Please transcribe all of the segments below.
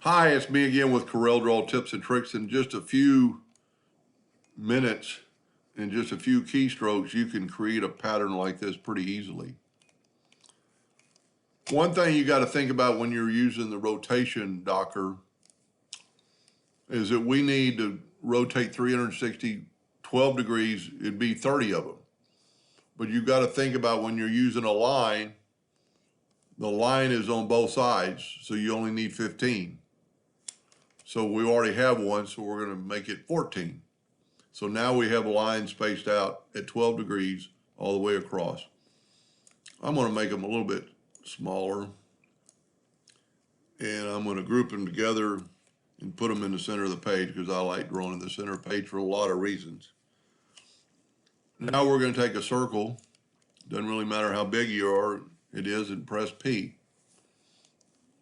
Hi, it's me again with Corel Draw Tips and Tricks. In just a few minutes and just a few keystrokes, you can create a pattern like this pretty easily. One thing you got to think about when you're using the rotation docker is that we need to rotate 360, 12 degrees, it'd be 30 of them. But you got to think about when you're using a line, the line is on both sides, so you only need 15. So we already have one, so we're going to make it 14. So now we have a line spaced out at 12 degrees all the way across. I'm going to make them a little bit smaller, and I'm going to group them together and put them in the center of the page because I like drawing in the center of the page for a lot of reasons. Now we're going to take a circle. Doesn't really matter how big you are, it is, and press P.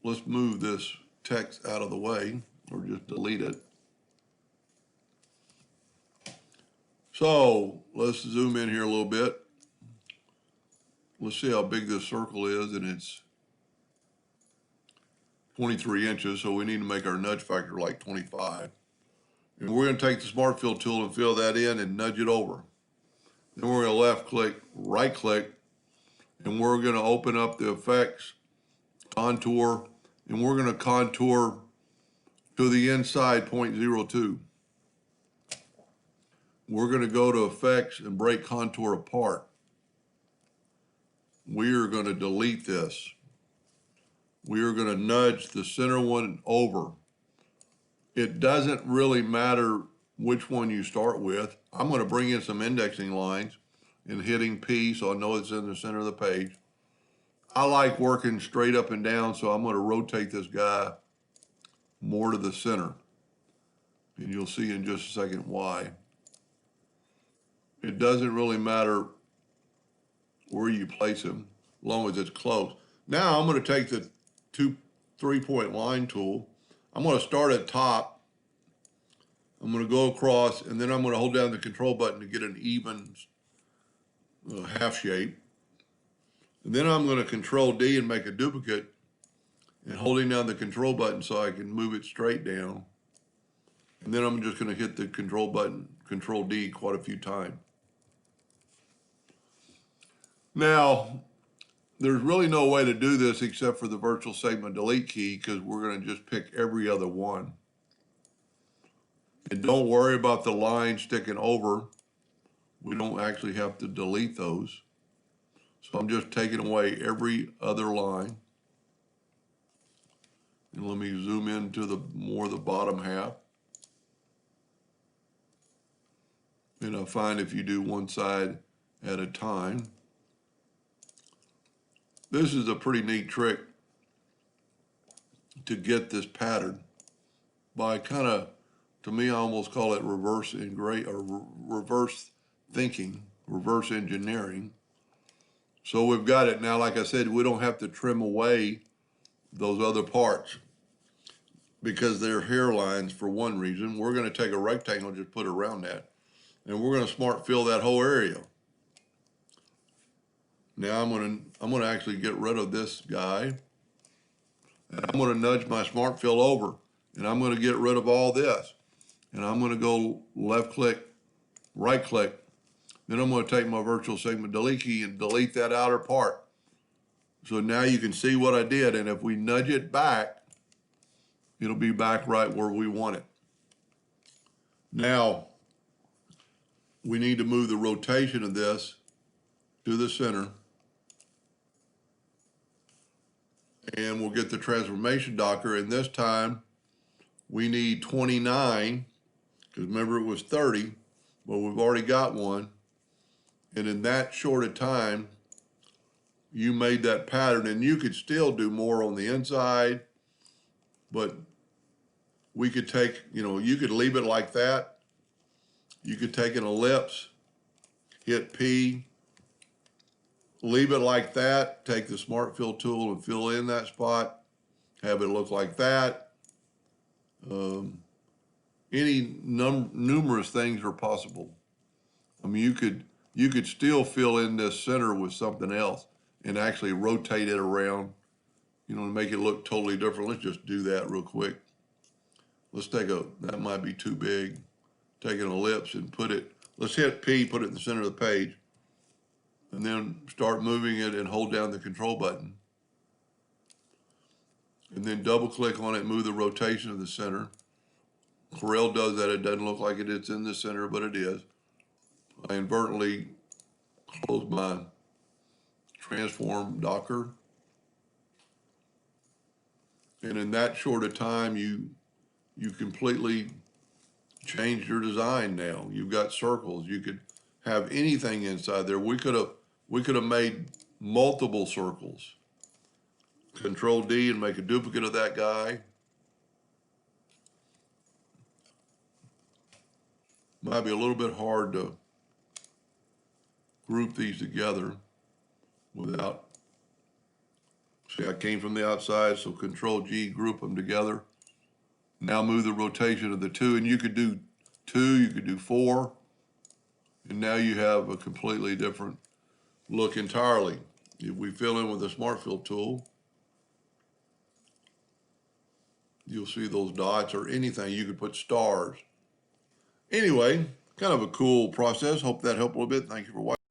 Let's move this text out of the way or just delete it. So let's zoom in here a little bit. Let's see how big this circle is, and it's 23 inches, so we need to make our nudge factor like 25. And we're going to take the Smart Fill tool and fill that in and nudge it over. Then we're going to left click, right click, and we're going to open up the effects, contour, and we're going to contour to the inside 0.02. We're going to go to effects and break contour apart. We are going to delete this. We are going to nudge the center one over. It doesn't really matter which one you start with. I'm going to bring in some indexing lines and hitting P so I know it's in the center of the page. I like working straight up and down, so I'm going to rotate this guy more to the center. And you'll see in just a second why. It doesn't really matter where you place him, as long as it's close. Now I'm going to take the 3-point line tool. I'm going to start at top. I'm going to go across, and then I'm going to hold down the control button to get an even half shape. And then I'm going to control D and make a duplicate, and holding down the control button so I can move it straight down. And then I'm just going to hit the control button, control D, quite a few times. Now, there's really no way to do this except for the virtual segment delete key, because we're going to just pick every other one. And don't worry about the line sticking over. We don't actually have to delete those. So I'm just taking away every other line. And let me zoom into the bottom half. And I'll find if you do one side at a time. This is a pretty neat trick to get this pattern by kind of, to me, I almost call it reverse thinking, reverse engineering. So we've got it now. Like I said, we don't have to trim away those other parts because they're hairlines for one reason. We're going to take a rectangle and just put it around that, and we're going to smart fill that whole area. Now I'm going to actually get rid of this guy, and I'm going to nudge my smart fill over, and I'm going to get rid of all this, and I'm going to go left click, right click. Then I'm going to take my virtual segment delete key and delete that outer part. So now you can see what I did, and if we nudge it back, it'll be back right where we want it. Now, we need to move the rotation of this to the center. And we'll get the transformation docker, and this time we need 29, because remember it was 30, but we've already got one. And in that short a time, you made that pattern, and you could still do more on the inside, but we could take, you could leave it like that. You could take an ellipse, hit P, leave it like that, take the Smart Fill tool and fill in that spot, have it look like that. Numerous things are possible. I mean, you could still fill in this center with something else and actually rotate it around, to make it look totally different. Let's just do that real quick. let's take that might be too big. Take an ellipse and let's hit P, put it in the center of the page, and then start moving it and hold down the control button. And then double click on it, move the rotation of the center. Corel does that. It doesn't look like it's in the center, but it is. I inadvertently close my transform docker. And in that short a time, you completely changed your design now. You've got circles. You could have anything inside there. We could have made multiple circles. Control D and make a duplicate of that guy. Might be a little bit hard to group these together without, see, I came from the outside, so Control G, group them together. Now move the rotation of the two, and you could do 2, you could do 4, and now you have a completely different look entirely. If we fill in with the Smart Fill tool, you'll see those dots or anything. You could put stars. Anyway, kind of a cool process. Hope that helped a little bit. Thank you for watching.